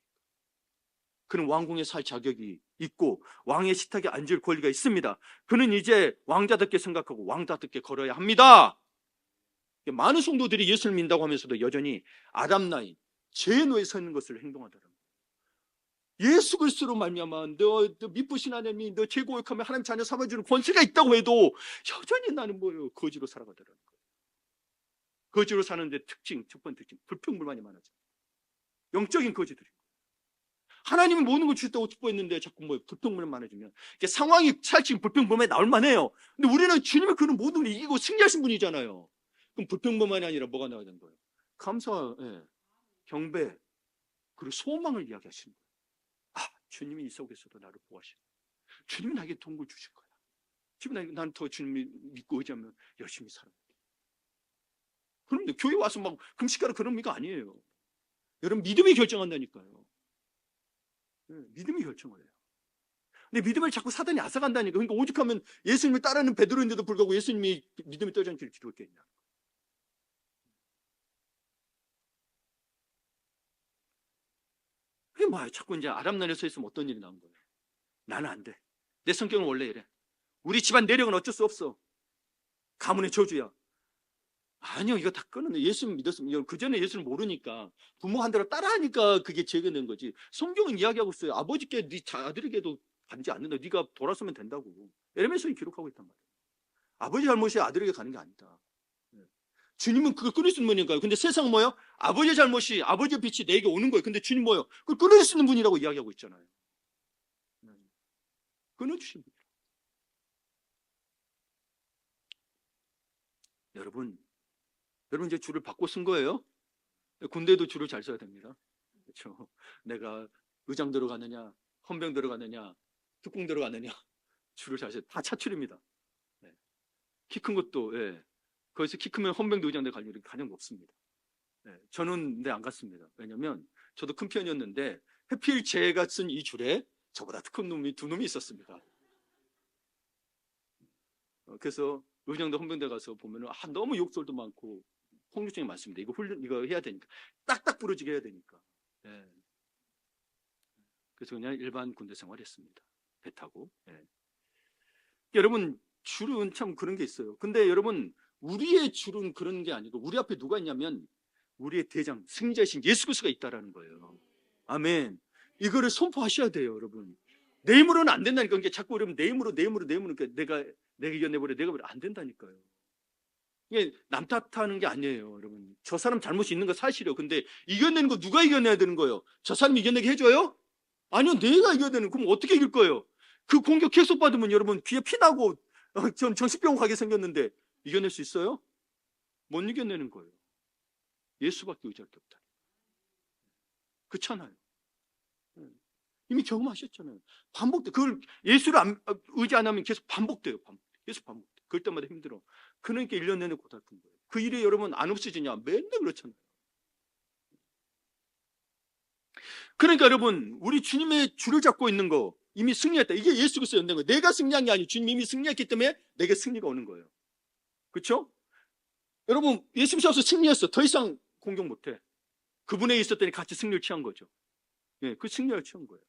그는 왕궁에 살 자격이 있고 왕의 식탁에 앉을 권리가 있습니다. 그는 이제 왕자답게 생각하고 왕자답게 걸어야 합니다. 많은 성도들이 예수를 믿는다고 하면서도 여전히 아담 나인 죄의 노예에 서 있는 것을 행동하더라고요. 예수 그리스도로 말미암아 너 미쁘신 하나님이 너 죄 고백하면 하나님 자녀 삼아주는 권세가 있다고 해도 여전히 나는 뭐예요? 거지로 살아가더라는 거예요. 거지로 사는데 첫 번째 특징 불평불만이 많아져. 영적인 거지들이. 하나님이 모든 걸 주셨다고 기뻐했는데 자꾸 뭐 불평불만 많아지면 이게 상황이 살찌면 불평불만이 나올 만해요. 근데 우리는 주님이 그런 모든 걸 이기고 승리하신 분이잖아요. 그럼 불평불만이 아니라 뭐가 나와야 되는 거예요? 감사, 경배, 그리고 소망을 이야기하시는 거예요. 아, 주님이 이 속에서도 나를 보호하시고 주님이 나에게 도움을 주실 거야. 주님이 난 더 주님을 믿고 의지하면 열심히 살아야 돼. 그럼 교회 와서 막 금식하라 그런 의미가 아니에요. 여러분 믿음이 결정한다니까요. 믿음이 결정을 해요. 근데 믿음을 자꾸 사단이 앗아간다니까. 그러니까 오죽하면 예수님을 따르는 베드로인데도 불구하고 예수님이 믿음이 떨어지는 길을 지도했겠냐. 그게 뭐야? 자꾸 이제 아람나라에 서 있으면 어떤 일이 나온 거예요? 나는 안 돼. 내 성격은 원래 이래. 우리 집안 내력은 어쩔 수 없어. 가문의 저주야. 아니요, 이거 다 끊었네. 예수 믿었으면 그 전에 예수를 모르니까 부모 한 대로 따라하니까 그게 죄가 된 거지. 성경은 이야기하고 있어요. 아버지께 네 아들에게도 받지 않는다. 네가 돌아서면 된다고. 에레미야서에 기록하고 있단 말이에요. 아버지 잘못이 아들에게 가는 게 아니다. 주님은 그걸 끊을 수 있는 분이니까요. 근데 세상은 뭐예요? 아버지의 잘못이 아버지의 빛이 내게 오는 거예요. 근데 주님 뭐예요? 그걸 끊을 수 있는 분이라고 이야기하고 있잖아요. 끊어주신 분. 여러분 이제 줄을 바꿔 쓴 거예요. 군대도 줄을 잘 써야 됩니다. 그렇죠? 내가 의장 들어가느냐, 헌병 들어가느냐, 특공 들어가느냐, 줄을 잘 써야 다 차출입니다. 키 큰 것도 거기서 키 크면 헌병도 의장대 갈 일이 가장 없습니다. 저는 근데 안 갔습니다. 왜냐면 저도 큰 편이었는데 하필 제가 쓴 이 줄에 저보다 큰 놈이 두 놈이 있었습니다. 그래서 의장대 헌병대 가서 보면은 너무 욕설도 많고 폭력성이 많습니다. 이거 해야 되니까 딱딱 부러지게 해야 되니까. 그래서 그냥 일반 군대 생활했습니다. 배 타고. 여러분 줄은 참 그런 게 있어요. 근데 여러분 우리의 줄은 그런 게 아니고 우리 앞에 누가 있냐면 우리의 대장 승자이신 예수 그리스도가 있다라는 거예요. 아멘. 이거를 선포하셔야 돼요, 여러분. 내 힘으로는 안 된다니까. 이게 자꾸 여러분 내 힘으로 그러니까 내가 이겨내버려 안 된다니까요. 이게 남 탓하는 게 아니에요, 여러분. 저 사람 잘못이 있는 거 사실이에요. 근데 이겨내는 거 누가 이겨내야 되는 거예요? 저 사람이 이겨내게 해줘요? 아니요, 내가 이겨내는. 그럼 어떻게 이길 거예요? 그 공격 계속 받으면 여러분 귀에 피 나고 전 정신병원 가게 생겼는데 이겨낼 수 있어요? 못 이겨내는 거예요. 예수밖에 의지할 게 없다. 그렇잖아요. 이미 경험하셨잖아요. 반복돼. 그걸 예수를 의지 안 하면 계속 반복돼요. 계속 반복돼. 그럴 때마다 힘들어. 그러니까 1년 내내 고달픈 거예요. 그 일이 여러분 안 없어지냐? 맨날 그렇잖아요. 그러니까 여러분 우리 주님의 줄을 잡고 있는 거 이미 승리했다. 이게 예수 그리스도의 연대인 거예요. 내가 승리한 게 아니고 주님이 이미 승리했기 때문에 내게 승리가 오는 거예요. 그렇죠? 여러분 예수 믿어서 승리했어. 더 이상 공격 못해. 그분에 있었더니 같이 승리를 취한 거죠. 그 승리를 취한 거예요.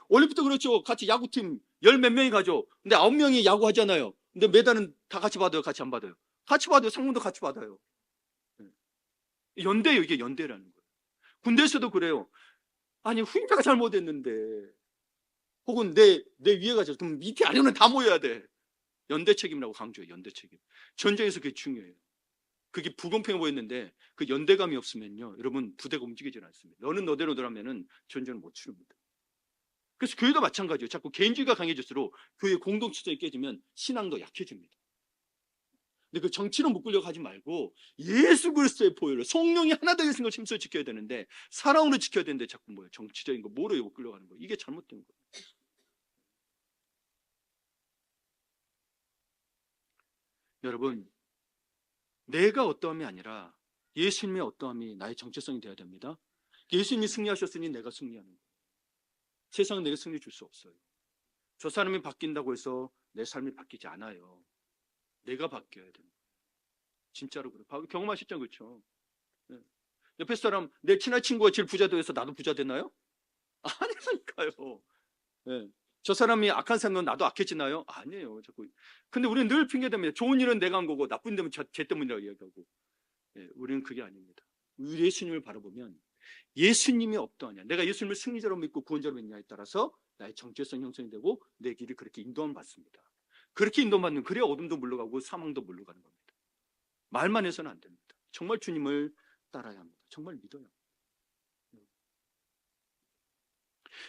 원래부터 그렇죠. 같이 야구팀 10몇 명이 가죠. 근데 9명이 야구하잖아요. 근데 메달은 다 같이 받아요? 같이 안 받아요? 같이 받아요. 상금도 같이 받아요. 연대예요. 이게 연대라는 거예요. 군대에서도 그래요. 아니, 후임자가 잘못했는데, 혹은 내 위에가 저, 그럼 밑에 아래는 다 모여야 돼. 연대 책임이라고 강조해요. 연대 책임. 전쟁에서 그게 중요해요. 그게 불공평해 보였는데 그 연대감이 없으면요, 여러분, 부대가 움직이질 않습니다. 너는 너대로 들어가면은 전쟁을 못 치릅니다. 그래서 교회도 마찬가지예요. 자꾸 개인주의가 강해질수록 교회 공동체성이 깨지면 신앙도 약해집니다. 근데 그 정치로 묶으려고 하지 말고 예수 그리스도의 보혈로 성령이 하나 되신 걸 힘써 지켜야 되는데, 사랑으로 지켜야 되는데 자꾸 뭐예요? 정치적인 거, 뭐로 묶으려고 하는 거예요. 이게 잘못된 거예요. 여러분, 내가 어떠함이 아니라 예수님의 어떠함이 나의 정체성이 되어야 됩니다. 예수님이 승리하셨으니 내가 승리하는 거예요. 세상은 내게 승리 줄 수 없어요. 저 사람이 바뀐다고 해서 내 삶이 바뀌지 않아요. 내가 바뀌어야 됩니다. 진짜로 그래요. 경험하셨죠, 그렇죠? 네. 옆에 사람, 내 친한 친구가 제일 부자 되어서 나도 부자 되나요? 아니니까요. 네. 저 사람이 악한 사람은 나도 악해지나요? 아니에요. 자꾸. 근데 우리는 늘 핑계댑니다. 좋은 일은 내가 한 거고 나쁜 일은 쟤 때문이라고 이야기하고. 네, 우리는 그게 아닙니다. 우리 예수님을 바라보면 예수님이 어떠하냐, 내가 예수님을 승리자로 믿고 구원자로 믿냐에 따라서 나의 정체성 형성이 되고 내 길이 그렇게 인도함 받습니다. 그렇게 인도받는, 그래야 어둠도 물러가고 사망도 물러가는 겁니다. 말만 해서는 안 됩니다. 정말 주님을 따라야 합니다. 정말 믿어요.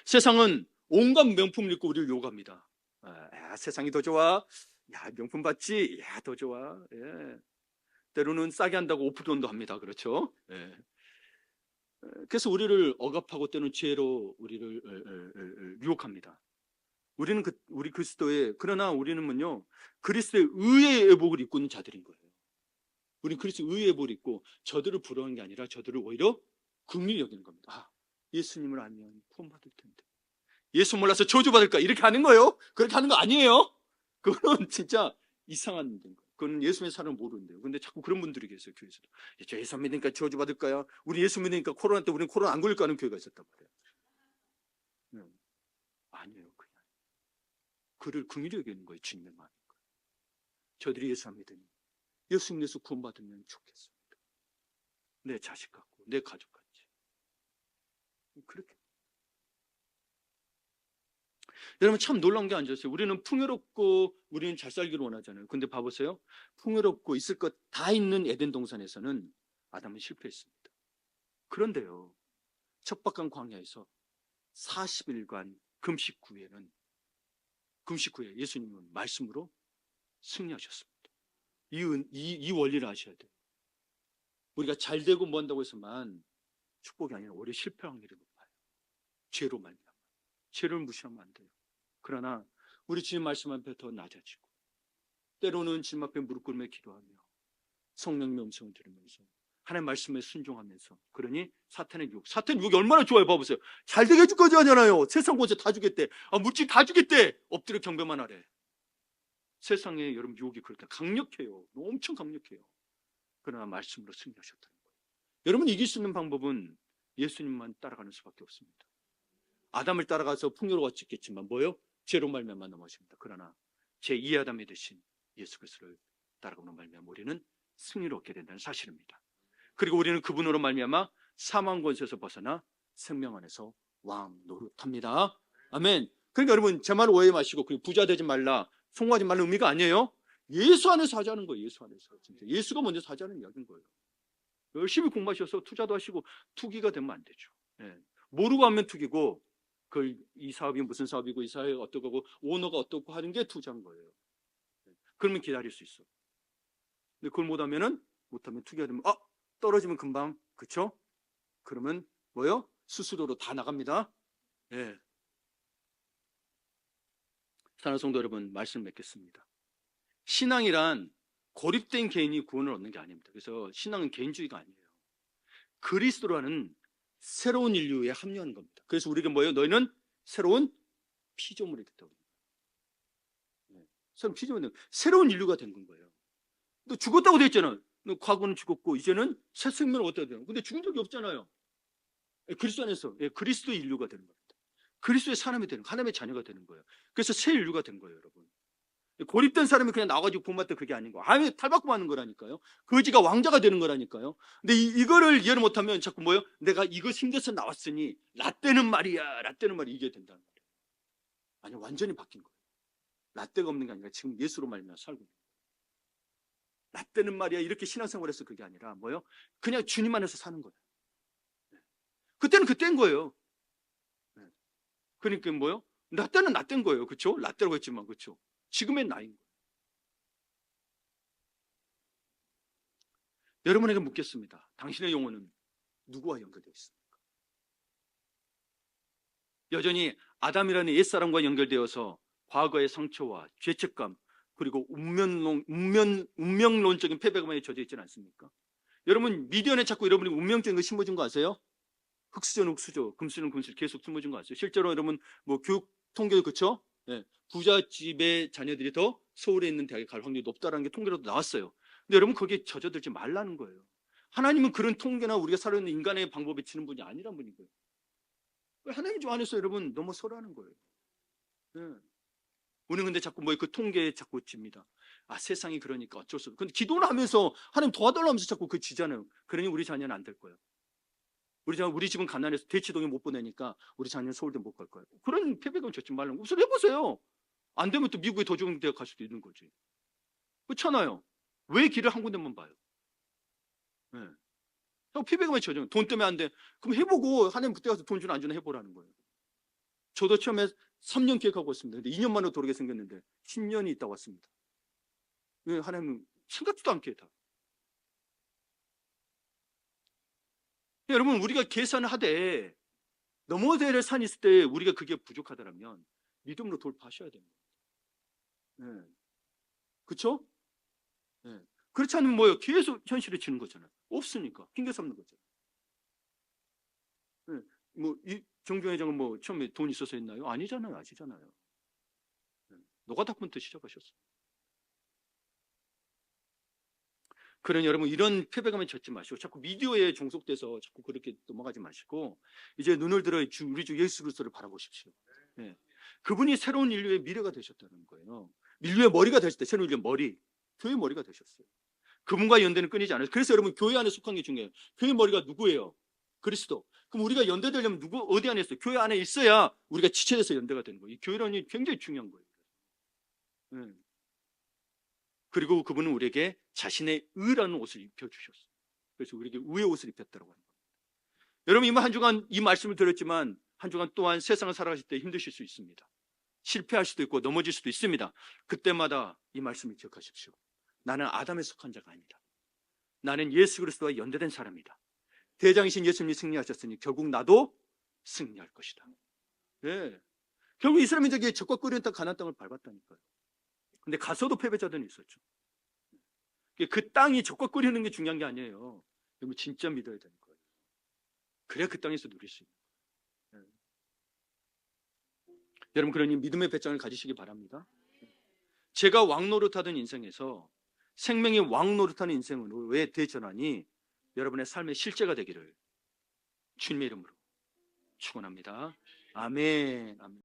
세상은 온갖 명품을 입고 우리를 유혹합니다. 세상이 더 좋아. 야, 명품 받지? 야, 더 좋아. 예. 때로는 싸게 한다고 오프런도 합니다. 그렇죠? 예. 그래서 우리를 억압하고 때로는 죄로 우리를 유혹합니다. 우리는 우리 그리스도의, 그러나 우리는요, 그리스도의 의의 예복을 입고 있는 자들인 거예요. 우리는 그리스도의 의의 예복을 입고 저들을 부러워하는 게 아니라 저들을 오히려 긍휼히 여기는 겁니다. 아, 예수님을 알면 구원받을 텐데. 예수 몰라서 저주받을까? 이렇게 하는 거예요? 그렇게 하는 거 아니에요? 그거는 진짜 이상한 거예요. 그건 예수님의 사람을 모르는데요. 근데 자꾸 그런 분들이 계세요, 교회에서도. 저 예수 믿으니까 저주받을까요? 우리 예수 믿으니까 코로나 때 우리는 코로나 안 걸릴까 하는 교회가 있었단 말이에요. 네. 아니에요. 그냥 그를 긍휼히 여기는 거예요. 주님의 마음인 거예요. 저들이 예수 안 믿으니 예수 믿어서 구원받으면 좋겠습니다. 내 자식 같고 내 가족 같이. 그렇게. 여러분, 참 놀라운 게 앉았어요. 우리는 풍요롭고 우리는 잘 살기를 원하잖아요. 근데 봐보세요. 풍요롭고 있을 것 다 있는 에덴 동산에서는 아담은 실패했습니다. 그런데요, 척박한 광야에서 40일간 금식 후에 예수님은 말씀으로 승리하셨습니다. 이 원리를 아셔야 돼요. 우리가 잘 되고 뭐 한다고 해서만 축복이 아니라 오히려 실패 확률이 높아요. 죄로 말미암아. 죄를 무시하면 안 돼요. 그러나 우리 주님 말씀 앞에 더 낮아지고, 때로는 주님 앞에 무릎 꿇으며 기도하며 성령의 음성을 들으면서 하나님의 말씀에 순종하면서, 그러니 사탄의 유혹이 얼마나 좋아요. 봐보세요. 잘 되게 해줄 거지 하잖아요. 세상 권세 다 주겠대. 물질 다 주겠대. 엎드려 경배만 하래. 세상에 여러분 유혹이 그렇게 강력해요. 엄청 강력해요. 그러나 말씀으로 승리하셨다는 거예요. 여러분, 이길 수 있는 방법은 예수님만 따라가는 수밖에 없습니다. 아담을 따라가서 풍요로웠지 있겠지만 뭐요? 죄로 말미암아 넘어집니다. 그러나 제2의 아담이 되신 예수 그리스도를 따라가는 말미암아 우리는 승리를 얻게 된다는 사실입니다. 그리고 우리는 그분으로 말미암아 사망 권세에서 벗어나 생명 안에서 왕 노릇합니다. 아멘. 그러니까 여러분, 제 말을 오해 마시고 부자 되지 말라, 성공하지 말라는 의미가 아니에요. 예수 안에서 하자는 거예요. 예수 안에서. 진짜 예수가 먼저 하자는 이야기인 거예요. 열심히 공부하셔서 투자도 하시고 투기가 되면 안 되죠. 예. 모르고 하면 투기고, 이 사업이 무슨 사업이고 이 사업이 어떻고 오너가 어떻고 하는 게 투자인 거예요. 그러면 기다릴 수 있어. 근데 그걸 못하면 투기가 되면 떨어지면 금방, 그쵸? 그러면 뭐요? 스스로로 다 나갑니다. 예. 사랑하는 성도 여러분, 말씀 맺겠습니다. 신앙이란 고립된 개인이 구원을 얻는 게 아닙니다. 그래서 신앙은 개인주의가 아니에요. 그리스도라는 새로운 인류에 합류하는 겁니다. 그래서 우리가 뭐예요? 너희는 새로운 피조물이 됐다고. 새로운 인류가 된 건 거예요. 너 죽었다고 돼 있잖아. 너 과거는 죽었고 이제는 새 생명을 얻어야 돼요. 근데 죽은 적이 없잖아요. 그리스도 안에서 그리스도의 인류가 되는 겁니다. 그리스도의 사람이 되는, 하나님의 자녀가 되는 거예요. 그래서 새 인류가 된 거예요, 여러분. 고립된 사람이 그냥 나와가지고 구원받다 그게 아닌 거. 아예 탈바꿈하는 거라니까요. 거지가 왕자가 되는 거라니까요. 근데 이거를 이해를 못하면 자꾸 뭐예요? 내가 이거 힘들어서 나왔으니 라떼는 말이야. 라떼는 말이 이게 된다는 거예요. 아니 완전히 바뀐 거예요. 라떼가 없는 게 아니라 지금 예수로 말미암아 살고 있는 거예요. 라떼는 말이야 이렇게 신앙생활에서 그게 아니라 뭐예요? 그냥 주님 안에서 사는 거예요. 그때는 그때인 거예요. 그러니까 뭐예요? 라떼는 라떼인 거예요. 그렇죠? 라떼라고 했지만 그렇죠? 지금의 나이인 거예요. 여러분에게 묻겠습니다. 당신의 영혼은 누구와 연결되어 있습니까? 여전히 아담이라는 옛사람과 연결되어서 과거의 상처와 죄책감 그리고 운명론적인 패배감에 젖어 있지는 않습니까? 여러분 미디어에 자꾸 여러분이 운명적인 거 심어준 거 아세요? 흑수저는 흑수저, 금수저는 금수저 계속 심어준 거 아세요? 실제로 여러분 뭐 교육 통계도 그렇죠? 네. 부잣집의 자녀들이 더 서울에 있는 대학에 갈 확률이 높다는 게 통계로도 나왔어요. 근데 여러분 거기에 젖어들지 말라는 거예요. 하나님은 그런 통계나 우리가 살아있는 인간의 방법에 치는 분이 아니란 분이고요. 하나님 좀 안에서 여러분 넘어서라는 거예요. 네. 우리는 근데 자꾸 뭐 그 통계에 자꾸 칩니다. 아 세상이 그러니까 어쩔 수 없어. 근데 기도를 하면서 하나님 도와달라면서 자꾸 그 지잖아요. 그러니 우리 자녀는 안 될 거예요. 우리 집은 가난해서 대치동에 못 보내니까 우리 자녀는 서울대 못 갈 거예요. 그런 패배감 젖지 말라고. 우선 해보세요. 안 되면 또 미국에 더 좋은 대학 갈 수도 있는 거지. 그렇잖아요. 왜 길을 한 군데만 봐요? 네. 패배감에 젖어요. 돈 때문에 안 돼. 그럼 해보고 하나님 그때 가서 돈 주나 안 주나 해보라는 거예요. 저도 처음에 3년 계획하고 있습니다. 근데 2년 만에 돌아게 생겼는데 10년이 있다 왔습니다. 왜 하나님은 생각지도 않게 다. 여러분 우리가 계산을 하되 넘어야 될 산이 있을 때 우리가 그게 부족하다면 믿음으로 돌파하셔야 됩니다. 네. 그렇죠? 네. 그렇지 않으면 뭐예요? 계속 현실에 지는 거잖아요. 없으니까 핑계 삼는 거잖아요. 네. 뭐이 정경 회장은 뭐 처음에 돈 있어서 했나요? 아니잖아요. 아시잖아요. 네. 노가다부터 시작하셨어요. 그러니 여러분 이런 패배감에 젖지 마시고 자꾸 미디어에 종속돼서 자꾸 그렇게 넘어가지 마시고 이제 눈을 들어 우리 주 예수 그리스도를 바라보십시오. 네. 그분이 새로운 인류의 미래가 되셨다는 거예요. 인류의 머리가 되셨대. 새로운 인류의 머리. 교회의 머리가 되셨어요. 그분과 연대는 끊이지 않아요. 그래서 여러분 교회 안에 속한 게 중요해요. 교회 머리가 누구예요? 그리스도. 그럼 우리가 연대되려면 어디 안에 있어요? 교회 안에 있어야 우리가 지체돼서 연대가 되는 거예요. 이 교회론이 굉장히 중요한 거예요. 네. 그리고 그분은 우리에게 자신의 의라는 옷을 입혀주셨어요. 그래서 우리에게 의의 옷을 입혔다고 합니다. 여러분 이만 한 주간 이 말씀을 들었지만 한 주간 또한 세상을 살아가실 때 힘드실 수 있습니다. 실패할 수도 있고 넘어질 수도 있습니다. 그때마다 이 말씀을 기억하십시오. 나는 아담에 속한 자가 아니다. 나는 예수 그리스도와 연대된 사람이다. 대장이신 예수님이 승리하셨으니 결국 나도 승리할 것이다. 네. 결국 이스라엘 민족이 적과 끓이는 땅 가나안 땅을 밟았다니까요. 근데 가서도 패배자들은 있었죠. 그 땅이 적과 끓이는 게 중요한 게 아니에요. 여러분 진짜 믿어야 되는 거예요. 그래야 그 땅에서 누릴 수 있는 거예요. 네. 여러분 그러니 믿음의 배짱을 가지시기 바랍니다. 제가 왕노릇하던 인생에서 생명의 왕노릇하는 인생으로 왜 대전하니 여러분의 삶의 실제가 되기를 주님의 이름으로 축원합니다. 아멘. 아멘.